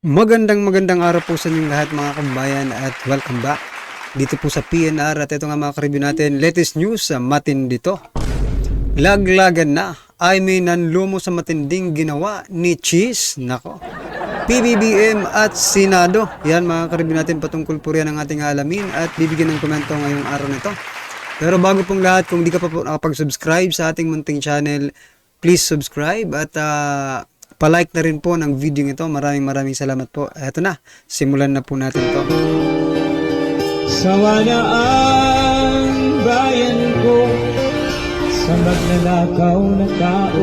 Magandang araw po sa inyong lahat mga kabayan at welcome back dito po sa PNR at ito nga mga ka-review natin, latest news sa matindi to. Laglagan na, nanlumo sa matinding ginawa ni Cheese, nako. PBBM at Senado, yan mga ka-review natin, patungkol po riyan ang ating alamin at bibigyan ng komento ngayong araw nito. Pero bago pong lahat, kung di ka pa po nakapag-subscribe sa ating munting channel, please subscribe at palike na rin po ng video ito. Maraming salamat po. Eto na, simulan na po natin to. Sawa na ang bayan ko sa magnanakaw na tao.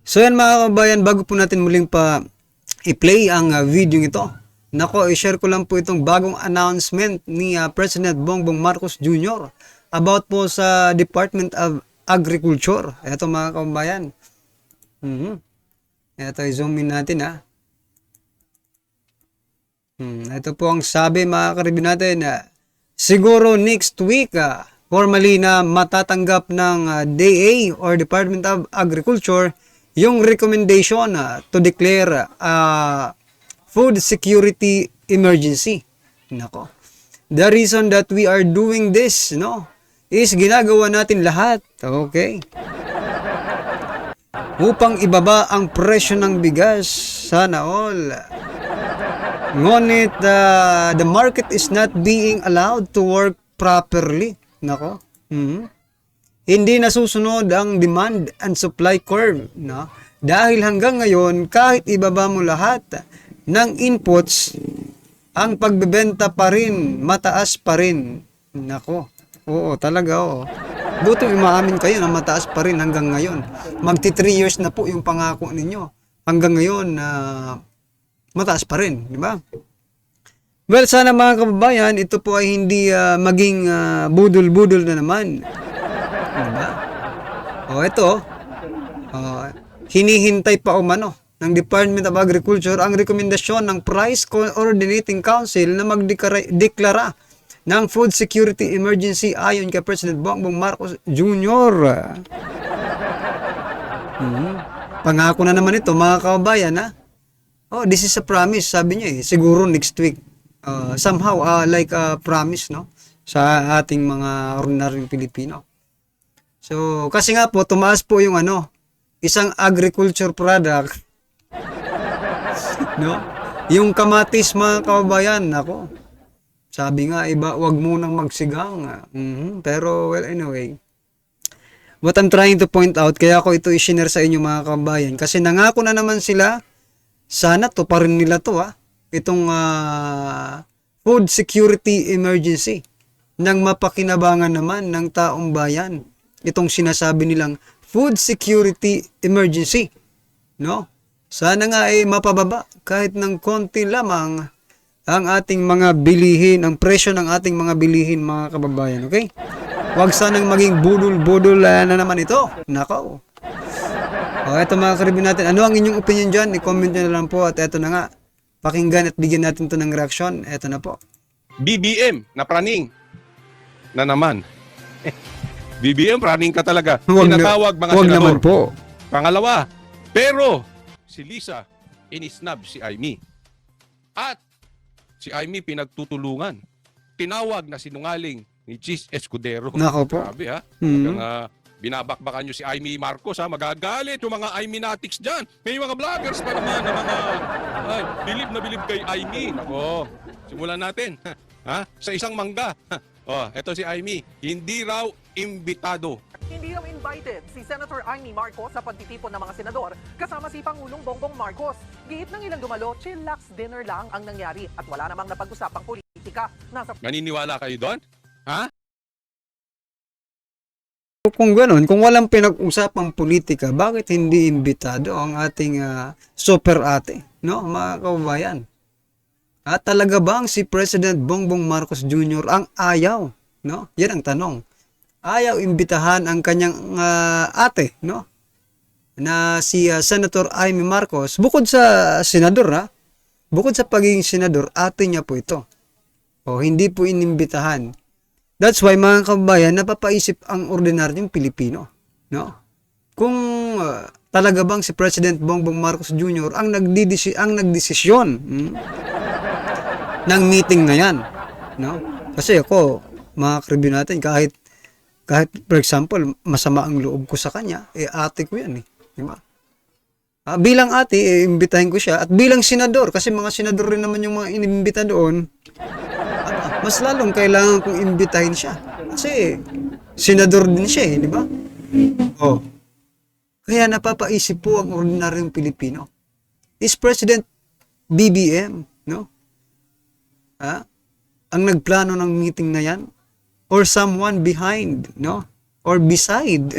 So yan mga kabayan, bago po natin muling pa i-play ang video ito, nako, i-share ko lang po itong bagong announcement ni President Bongbong Marcos Jr. about po sa Department of Agriculture. Ito mga kabayan. Ito, i-zoom in natin ha. Ito po ang sabi mga ka-review natin. Siguro next week, formally na matatanggap ng DA or Department of Agriculture yung recommendation to declare food security emergency. Nako. The reason that we are doing this, is ginagawa natin lahat, okay? Upang ibaba ang presyo ng bigas, sana all. Ngunit the market is not being allowed to work properly. Nako. Hindi nasusunod ang demand and supply curve, no? Dahil hanggang ngayon, kahit ibaba mo lahat ng inputs, ang pagbebenta pa rin, mataas pa rin. Nako. Oo, talaga, oo. Buti umaamin kayo na mataas pa rin hanggang ngayon. Magti 3 years na po yung pangako ninyo. Hanggang ngayon, mataas pa rin, di ba? Well, sana mga kababayan, ito po ay hindi maging budol-budol na naman. Diba? O, ito, hinihintay pa umano ng Department of Agriculture ang rekomendasyon ng Price Coordinating Council na magdeklara ng food security emergency ayon kay President Bongbong Marcos Jr. Pangako na naman ito mga kababayan ha. Oh, this is a promise, sabi niya eh. Siguro next week. Somehow like a promise, no? Sa ating mga ordinaryong Pilipino. So, kasi nga po tumaas po yung isang agriculture product. No? Yung kamatis mga kababayan, nako. Sabi nga iba, wag munang magsigang. Pero well anyway, what I'm trying to point out, kaya ko ito i-share sa inyo mga kababayan, kasi nangako na naman sila, sana to pa rin nila to itong food security emergency nang mapakinabangan naman ng taong bayan. Itong sinasabi nilang food security emergency, no? Sana nga ay mapababa kahit ng konti lamang ang ating mga bilihin, ang presyo ng ating mga bilihin mga kababayan, okay? Huwag sanang maging budol-budol na naman ito. Nako. O, eto mga ka-review natin. Ano ang inyong opinion dyan? I-comment nyo na lang po at eto na nga. Pakinggan at bigyan natin to ng reaksyon. Eto na po. BBM na praning na naman. BBM praning ka talaga. Tinatawag mga Huwag senador. naman po. Pangalawa, pero si Lisa inisnab si Aimee. At si Aimee pinagtutulungan. Tinawag na sinungaling ni Cheese Escudero. Nako po. Grabe ha. Binabakbakan nyo si Aimee Marcos ha. Magagalit yung mga Aimenatics dyan. May mga vloggers pa naman na mga bilib na bilib kay Aimee. Nako, simulan natin. Ha? Sa isang mangga. Eto si Aimee. Hindi raw imbitado. Hindi raw invited si Senator Aimee Marcos sa pagtitipon ng mga senador kasama si Pangulong Bongbong Marcos. Giit ng ilang dumalo, chillax dinner lang ang nangyari at wala namang napag-usapang politika. Naniniwala kayo doon? Ha? Kung gano'n, kung walang pinag-usapang politika, bakit hindi imbitado ang ating super ate, no, mga kababayan? At talaga bang si President Bongbong Marcos Jr. ang ayaw, no? Yan ang tanong. Ayaw imbitahan ang kanyang ate, no? Na si Senator Aimee Marcos, bukod sa senador, bukod sa pagiging senador, ate niya po ito. O hindi po inimbitahan. That's why mga kababayan, napapaisip ang ordinaryong Pilipino, no? kung talaga bang si President Bongbong Marcos Jr. ang nagdesisyon ng meeting na yan, no? Kasi ako, mga kribyo natin, kahit for example, masama ang loob ko sa kanya, ate ko yan, di ba? Bilang ate, imbitahin ko siya, at bilang senador, kasi mga senador rin naman yung mga inimbita doon, mas lalong kailangan kong imbitahin siya. Kasi senador din siya, di ba? Oh. Kaya napapaisip po ang ordinaryong Pilipino. Is President BBM, no? Ang nagplano ng meeting na yan? Or someone behind, no? Or beside?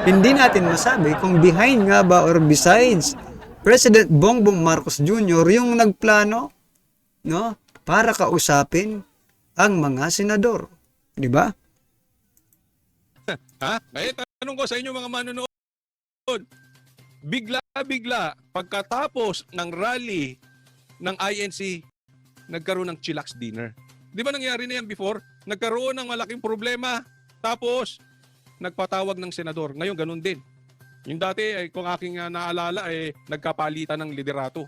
Hindi natin masabi kung behind nga ba or besides President Bongbong Marcos Jr. yung nagplano, no? Para kausapin ang mga senador. Di ba? Ha? Kaya tanong ko sa inyo mga manonood, bigla-bigla pagkatapos ng rally ng INC, nagkaroon ng chillax dinner. Di ba nangyari na yan before? Nagkaroon ng malaking problema, tapos nagpatawag ng senador. Ngayon ganun din. Yung dati, kung aking naalala, nagkapalitan ng liderato.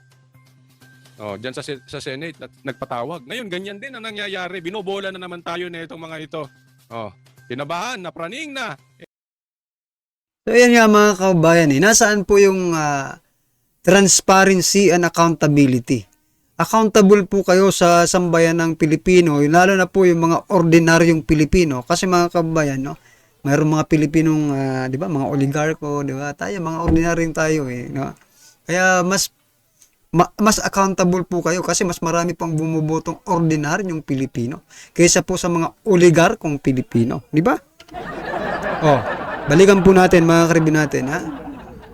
Diyan sa Senate, nagpatawag. Ngayon, ganyan din ang nangyayari. Binobola na naman tayo na itong mga ito. Kinabahan, napraning na. So yan nga mga kabayan, nasaan po yung transparency and accountability? Accountable po kayo sa sambayan ng Pilipino, lalo na po yung mga ordinaryong Pilipino. Kasi mga kabayan, no, mayroong mga Pilipinong, di ba, mga oligarko, di ba? Tayo, mga ordinaryong tayo, no? Kaya mas accountable po kayo kasi mas marami pang bumubotong ordinaryong Pilipino kaysa po sa mga oligarkong Pilipino, di ba? Balikan po natin mga karibin natin, ha?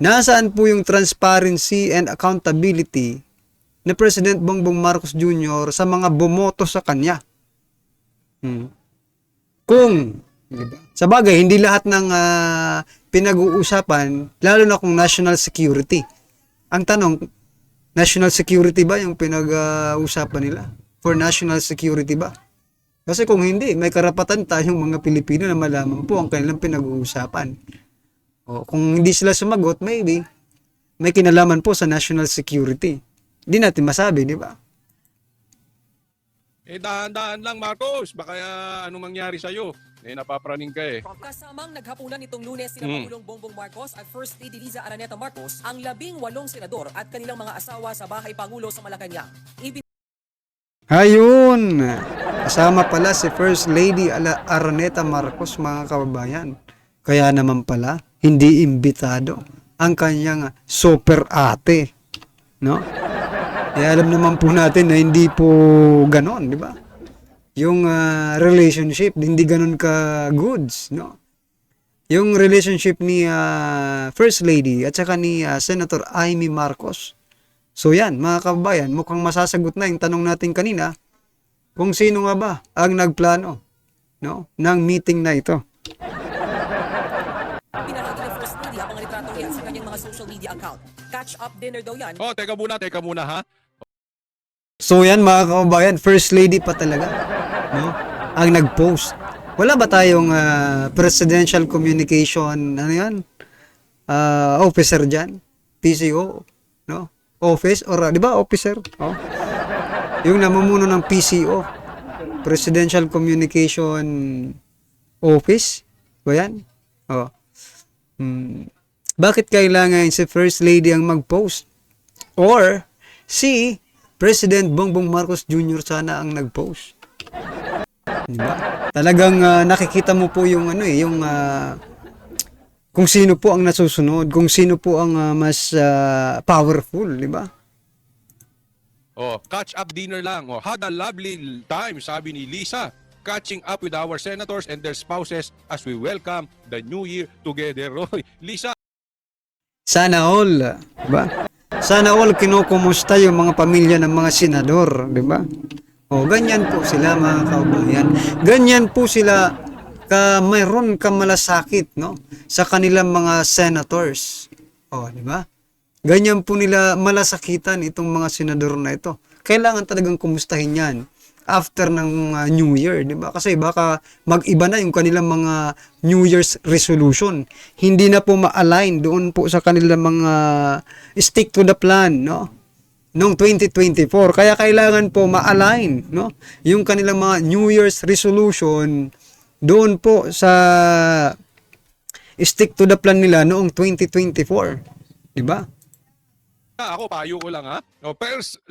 Nasaan po yung transparency and accountability ni President Bongbong Marcos Jr. sa mga bumoto sa kanya? Kung, diba? Sa bagay, hindi lahat ng pinag-uusapan, lalo na kung national security. Ang tanong, national security ba yung pinag-uusapan nila? For national security ba? Kasi kung hindi, may karapatan tayong mga Pilipino na malaman po ang kanilang pinag-uusapan. Kung hindi sila sumagot, maybe may kinalaman po sa national security. Hindi natin masabi, di ba? Dahan-dahan lang, Marcos. Baka anong mangyari sa'yo? Napapraning ka eh. Kasamang naghapunan nitong Lunes sina Pangulong Bongbong Marcos at First Lady Liza Araneta Marcos ang 18 senador at kanilang mga asawa sa Bahay Pangulo sa Malacanang. Ayun! Kasama pala si First Lady Araneta Marcos, mga kababayan. Kaya naman pala, hindi imbitado ang kanyang super ate. No? Alam naman po natin na hindi po ganon, di ba? Yung relationship, hindi ganon ka goods, no? Yung relationship ni First Lady at saka ni Senator Amy Marcos. So yan, mga kababayan, mukhang masasagot na yung tanong natin kanina kung sino nga ba ang nagplano, no, ng meeting na ito. Pinahagi ni First Lady ang mga litrato niya sa kanyang mga social media account. Catch-up dinner daw yan. Teka muna ha. So yan mga kababayan, First Lady pa talaga, no, ang nag-post. Wala ba tayong presidential communication, ano yan, officer dyan? PCO, no? Office, or di ba officer? Yung namumuno ng PCO, Presidential Communication Office, ba yan? Bakit kailangan si First Lady ang mag-post? Or si President Bongbong Marcos Jr. sana ang nag-post? Diba? Talagang nakikita mo po yung yung kung sino po ang nasusunod, kung sino po ang mas powerful, di ba? Catch up dinner lang. Had a lovely time, sabi ni Lisa. Catching up with our senators and their spouses as we welcome the new year together. Lisa. Sana all, di ba? Sana all kinukumusta yung mga pamilya ng mga senador, di ba? Ganyan po sila mga kaubayan. Ganyan po sila mayroon kamalasakit, no, sa kanilang mga senators. Di ba? Ganyan po nila malasakitan itong mga senador na ito. Kailangan talagang kumustahin yan. after ng New Year, di ba? Kasi baka mag-iba na yung kanilang mga New Year's resolution. Hindi na po ma-align doon po sa kanilang mga stick to the plan, no? Noong 2024. Kaya kailangan po ma-align, no? Yung kanilang mga New Year's resolution doon po sa stick to the plan nila noong 2024. Di ba? Ako, payo ko lang ha. O, First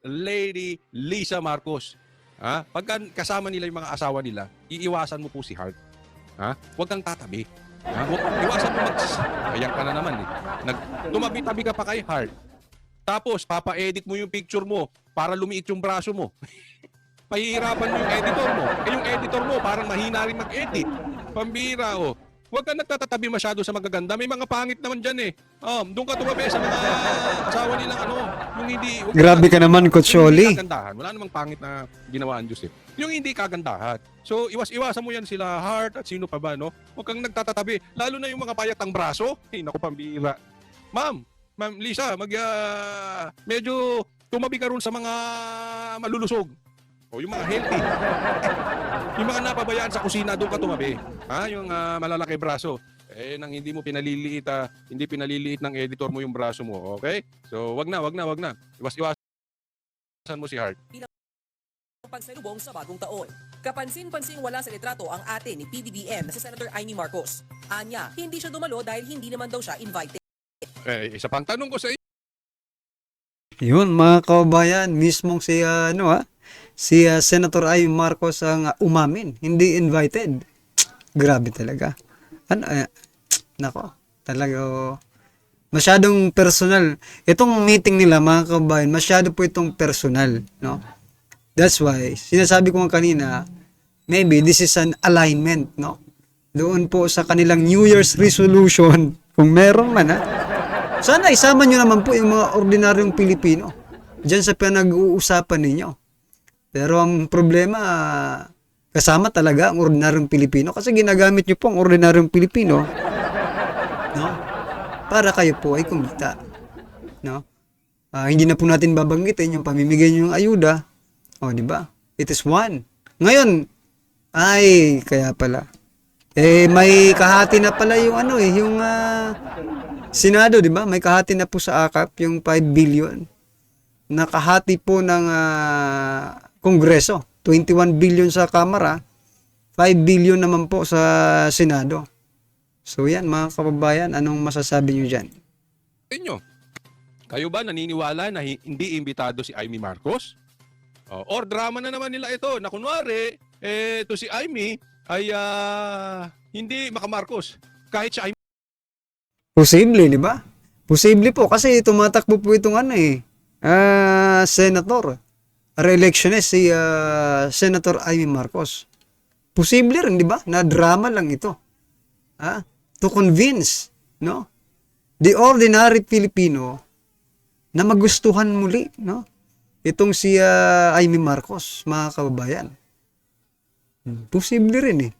Lady Lisa Marcos. Ha? Pagka kasama nila yung mga asawa nila, iiwasan mo po si Heart. Ha? Huwag kang tatabi. Ha? Iwasan mo ayan ka na naman eh. Tumabi-tabi ka pa kay Heart. Tapos, papa-edit mo yung picture mo para lumiit yung braso mo. Pahihirapan mo yung editor mo. Yung editor mo, parang mahina rin mag-edit. Pambira, oh. Huwag ka nagtatatabi masyado sa magaganda. May mga pangit naman dyan eh. Doon ka tumabi sa mga asawa nilang yung hindi... Grabe ka naman, Coach Yung Oli. hindi kagandahan. Wala namang pangit na ginawa ang Diyos eh. Yung hindi kagandahan. So, iwasan mo yan sila Heart at sino pa ba, no? Huwag kang nagtatatabi. Lalo na yung mga payatang braso. Naku, pambira. Ma'am Lisa, medyo tumabi ka ron sa mga malulusog. O yung mga healthy. Yung mga napabayaan sa kusina, doon ka tumabi. Yung malalaki braso. Nang hindi mo pinaliliit, hindi pinaliliit ng editor mo yung braso mo. Okay? So, wag na. Iwas-iwasan mo si Heart. Pagsalubong sa bagong taon. Kapansin-pansing wala sa litrato ang ate ni PBBM na si Senator Amy Marcos. Anya, hindi siya dumalo dahil hindi naman daw siya invited. Isa pang tanong ko sa inyo. Yun, mga kababayan, mismong si Senator Amy Marcos ang umamin, hindi invited. Grabe talaga. Nako, talaga masyadong personal. Itong meeting nila, mga kababayan, masyado po itong personal, no? That's why, sinasabi ko nga kanina, maybe this is an alignment, no? Doon po sa kanilang New Year's resolution, kung meron man, sana isama nyo naman po yung mga ordinaryong Pilipino diyan sa pinag-uusapan ninyo. Pero ang problema, kasama talaga ang ordinaryong Pilipino kasi ginagamit nyo po ang ordinaryong Pilipino, no? Para kayo po ay kumita, no? Hindi na po natin babanggitin yung pamimigay nyo ng ayuda. O, di ba? It is one. Ngayon, kaya pala. May kahati na pala yung yung Senado, di ba? May kahati na po sa AKAP yung 5 billion. Nakahati po ng Kongreso. 21 billion sa Kamara. 5 billion naman po sa Senado. So yan, mga kababayan, anong masasabi nyo dyan? Inyo, kayo ba naniniwala na hindi imbitado si Amy Marcos? Or drama na naman nila ito na kunwari, to si Amy ay hindi makamarcos. Kahit si Amy Posible, di ba? Posible po kasi tumatakbo po itong senator. Re-electionist si Senator Amy Marcos. Posible rin, di ba? Na drama lang ito. To convince, no? The ordinary Filipino na magustuhan muli, no? Itong si Amy Marcos, mga kababayan. Posible rin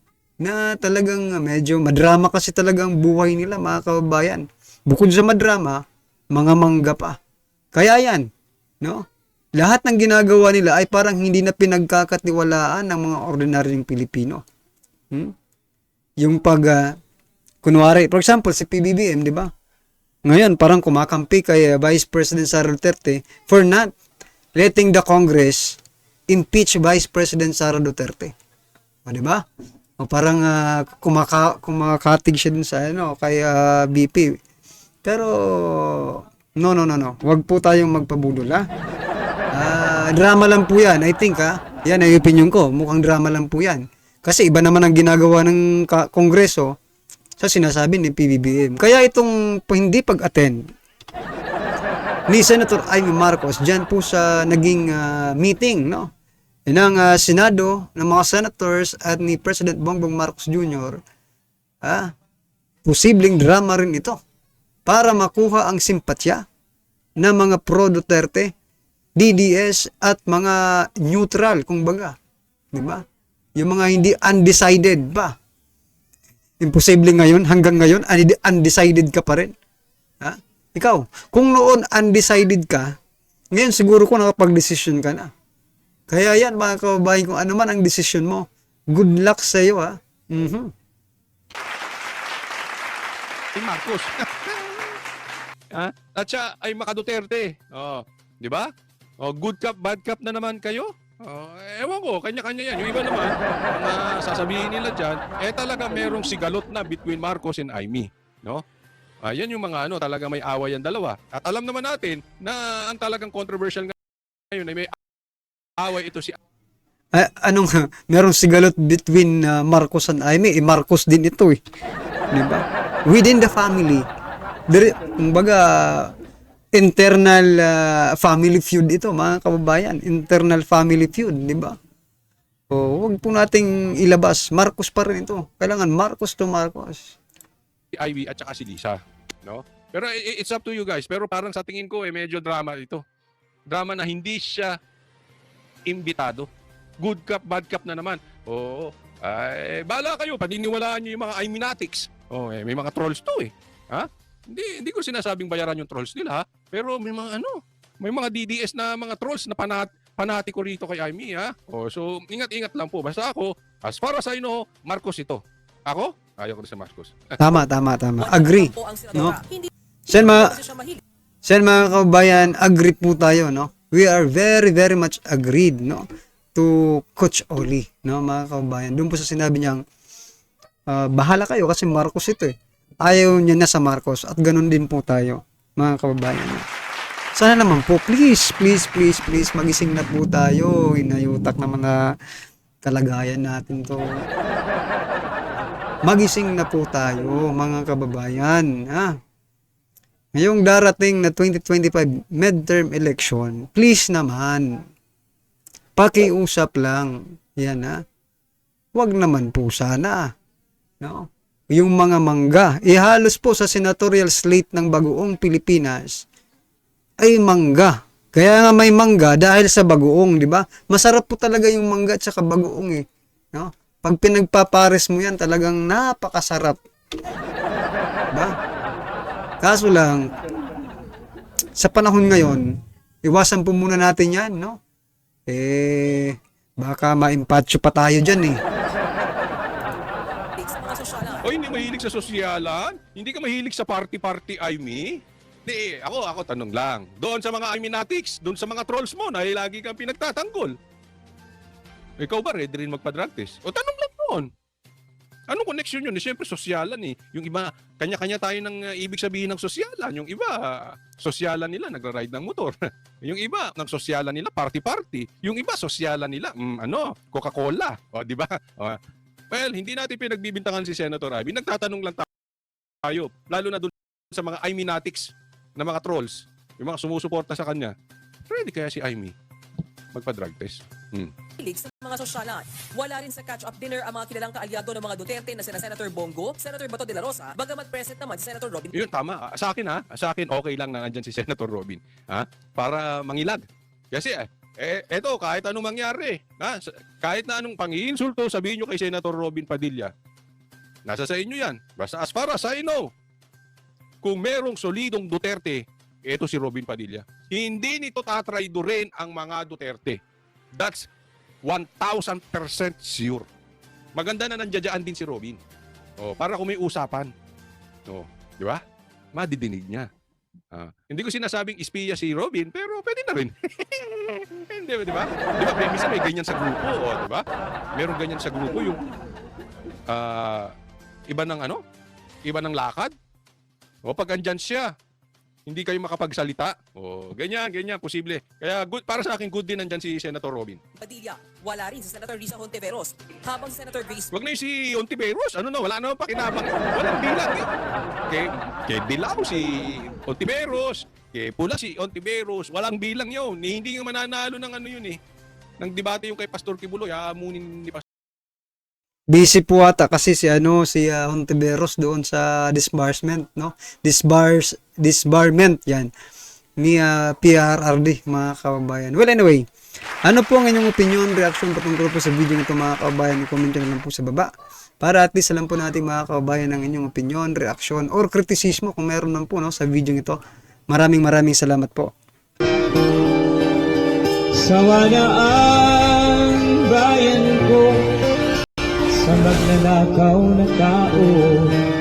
na talagang medyo madrama kasi talagang buhay nila, mga kababayan. Bukod sa madrama, mga mangga pa. Kaya yan, no? Lahat ng ginagawa nila ay parang hindi na pinagkakatiwalaan ng mga ordinaryong Pilipino. Yung kunwari, for example, si PBBM, di ba? Ngayon, parang kumakampi kay Vice President Sara Duterte for not letting the Congress impeach Vice President Sara Duterte. O, di ba? O parang kumakatig siya dun sa kay BP. Pero no. Huwag po tayong magpabudol, drama lang po 'yan, I think, Yan ay opinion ko, mukhang drama lang po 'yan. Kasi iba naman ang ginagawa ng Kongreso sa sinasabi ni PBBM. Kaya itong hindi pag-attend ni Senator Amy Marcos diyan po sa naging meeting, no? ng Senado, ng mga senators at ni President Bongbong Marcos Jr., posibleng drama rin ito para makuha ang simpatya ng mga pro-Duterte, DDS at mga neutral, kumbaga. Diba? Yung mga hindi undecided ba? Imposible ngayon, hanggang ngayon, undecided ka pa rin. Ikaw, kung noon undecided ka, ngayon siguro ko nakapag-decision ka na. Kaya yan, mga kababayan, kung ano man ang desisyon mo, good luck sa iyo, ha. Si Marcos. At siya ay maka-Duterte. Oh, di ba? Oh, good cop, bad cop na naman kayo. Oh, ewan ko, kanya-kanya yan. Yung iba naman, mga sasabihin nila dyan, talaga merong sigalot na between Marcos and Amy. No? Yan yung mga talaga may away ang dalawa. At alam naman natin na ang talagang controversial ngayon ay may away ito si Merong sigalot between Marcos and Amy, Marcos din ito, eh. Di ba? Within the family. Kumbaga, internal family feud ito, mga kababayan. Internal family feud, di ba? O, huwag po nating ilabas. Marcos pa rin ito. Kailangan Marcos to Marcos. Ivy at saka si Lisa, no? Pero it's up to you guys. Pero parang sa tingin ko medyo drama ito. Drama na hindi siya imbitado. Good cop, bad cop na naman. Oo. Ay, bahala kayo. Paniniwalaan niyo yung mga Iminatics. Oh, may mga trolls to eh. Ha? Hindi ko sinasabing bayaran yung trolls nila, ha? Pero may mga may mga DDS na mga trolls na panatiko rito kay Amy, ha? Oh, so ingat-ingat lang po. Basta ako, as far as I know, Marcos ito. Ako? Ayaw ko na sa Marcos. Tama. Agree. No? Sen mga kababayan, agree po tayo, no? We are very, very much agreed, no? To Coach Oli, no, mga kababayan. Doon po sa sinabi niyang, bahala kayo kasi Marcos ito, eh. Ayaw niya na sa Marcos at ganun din po tayo, mga kababayan. Sana naman po, please, magising na po tayo. Inayutak naman na kalagayan natin to. Magising na po tayo, mga kababayan. Ngayong darating na 2025 midterm election, please naman, pakiusap lang. Yan, Huwag naman po sana. No? Yung mga mangga, ihalos po sa senatorial slate ng Bagoong Pilipinas ay mangga. Kaya nga may mangga dahil sa bagoong, di ba? Masarap po talaga yung mangga at saka bagoong, eh. No? Pag pinagpapares mo yan, talagang napakasarap. Diba? Kaso lang, sa panahon ngayon, iwasan po muna natin yan, no? Baka maimpatcho pa tayo dyan, eh. Oy, hindi mahilig sa sosyalan? Hindi ka mahilig sa party-party, Amy? Hindi, ako tanong lang. Doon sa mga Iminatics, doon sa mga trolls mo na lagi kang pinagtatanggol. Ikaw ba ready rin magpa-drug test? O tanong lang doon. Anong connection yun? Siyempre, sosyalan eh. Yung iba, kanya-kanya tayo ng ibig sabihin ng sosyalan. Yung iba, sosyalan nila, nagra-ride ng motor. Yung iba, ng sosyalan nila, party-party. Yung iba, sosyalan nila, Coca-Cola. O, di ba? Well, hindi natin pinagbibintangan si Senator Ivy. Nagtatanong lang tayo, lalo na doon sa mga Iminatics na mga trolls, yung mga sumusuporta sa kanya. Ready kaya si Amy magpa-drug test? Sa mga sosyalan. Wala rin sa catch-up dinner ang mga kilalang kaalyado ng mga Duterte na sina Senator Bongo, Senator Bato de la Rosa, bagamat present naman si Senator Robin. Yun, tama. Sa akin okay lang na nandyan si Senator Robin. Para mangilag. Kasi eto, kahit anong mangyari, kahit na anong pang-iinsulto, sabihin nyo kay Senator Robin Padilla, nasa sa inyo yan. Basta as far as I know, kung merong solidong Duterte, eto si Robin Padilla. Hindi nito tatraydorin ang mga Duterte. That's 1,000% sure. Maganda na nandiyan din si Robin. Para kung may usapan. Di ba? Madidinig niya. Hindi ko sinasabing espiya si Robin, pero pwede na rin. Hindi, di ba? Di ba, minsan may ganyan sa grupo, di ba? Meron ganyan sa grupo yung iba ng lakad. Pag andyan siya, hindi kayo makapagsalita. Ganyan, posible. Kaya good, para sa akin, good din nandyan si Senator Robin. Padilla, wala rin si Senator Risa Hontiveros. Habang si Senator Grace Wag na yung si Hontiveros. Wala na pakinabang. Walang bilang eh. Kay Dilaw si Hontiveros. Kay Pula si Hontiveros. Walang bilang yun. Hindi nga mananalo ng yun eh. Nang debate yung kay Pastor Kibuloy. Hamunin ni Pastor. Busy po ata kasi si Hontiveros doon sa disbursement, no? Disbarment yan ni PRRD, mga kababayan. Well, anyway, ano po ang inyong opinion, reaction patungkol po sa video nito, mga kababayan? I-comment nyo lang po sa baba para at least alam po natin, mga kababayan, ang inyong opinion, reaction or kritisismo kung meron man po, no, sa video nito. Maraming salamat po. Sawa na magnanakaw na tao.